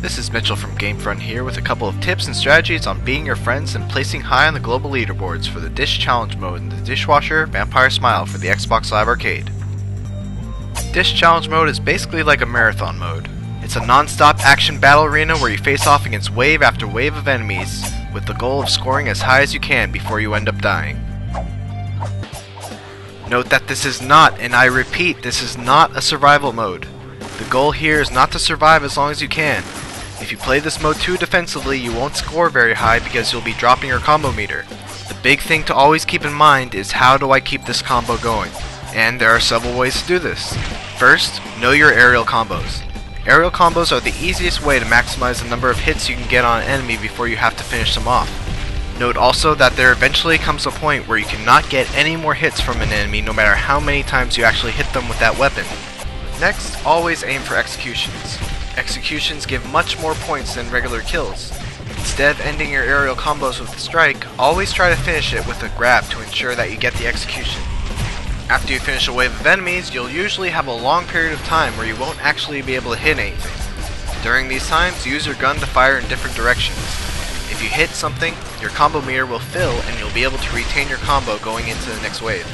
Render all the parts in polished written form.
This is Mitchell from GameFront here with a couple of tips and strategies on beating your friends and placing high on the global leaderboards for the Dish Challenge mode in the Dishwasher Vampire Smile for the Xbox Live Arcade. Dish Challenge mode is basically like a marathon mode. It's a non-stop action battle arena where you face off against wave after wave of enemies with the goal of scoring as high as you can before you end up dying. Note that this is not, and I repeat, this is not a survival mode. The goal here is not to survive as long as you can. If you play this mode too defensively, you won't score very high because you'll be dropping your combo meter. The big thing to always keep in mind is how do I keep this combo going? And there are several ways to do this. First, know your aerial combos. Aerial combos are the easiest way to maximize the number of hits you can get on an enemy before you have to finish them off. Note also that there eventually comes a point where you cannot get any more hits from an enemy no matter how many times you actually hit them with that weapon. Next, always aim for executions. Executions give much more points than regular kills. Instead of ending your aerial combos with a strike, always try to finish it with a grab to ensure that you get the execution. After you finish a wave of enemies, you'll usually have a long period of time where you won't actually be able to hit anything. During these times, use your gun to fire in different directions. If you hit something, your combo meter will fill and you'll be able to retain your combo going into the next wave.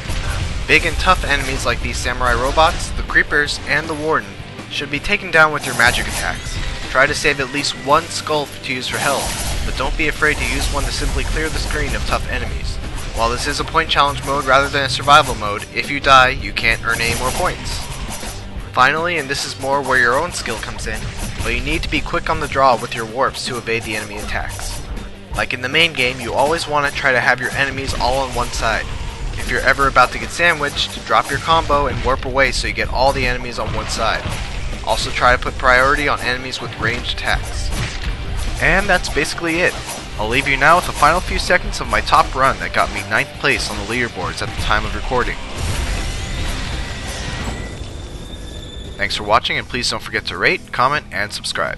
Big and tough enemies like these samurai robots, the creepers, and the warden should be taken down with your magic attacks. Try to save at least one skull to use for health, but don't be afraid to use one to simply clear the screen of tough enemies. While this is a point challenge mode rather than a survival mode, if you die, you can't earn any more points. Finally, and this is more where your own skill comes in, but you need to be quick on the draw with your warps to evade the enemy attacks. Like in the main game, you always want to try to have your enemies all on one side. If you're ever about to get sandwiched, drop your combo and warp away so you get all the enemies on one side. Also try to put priority on enemies with ranged attacks. And that's basically it. I'll leave you now with the final few seconds of my top run that got me 9th place on the leaderboards at the time of recording. Thanks for watching, and please don't forget to rate, comment, and subscribe.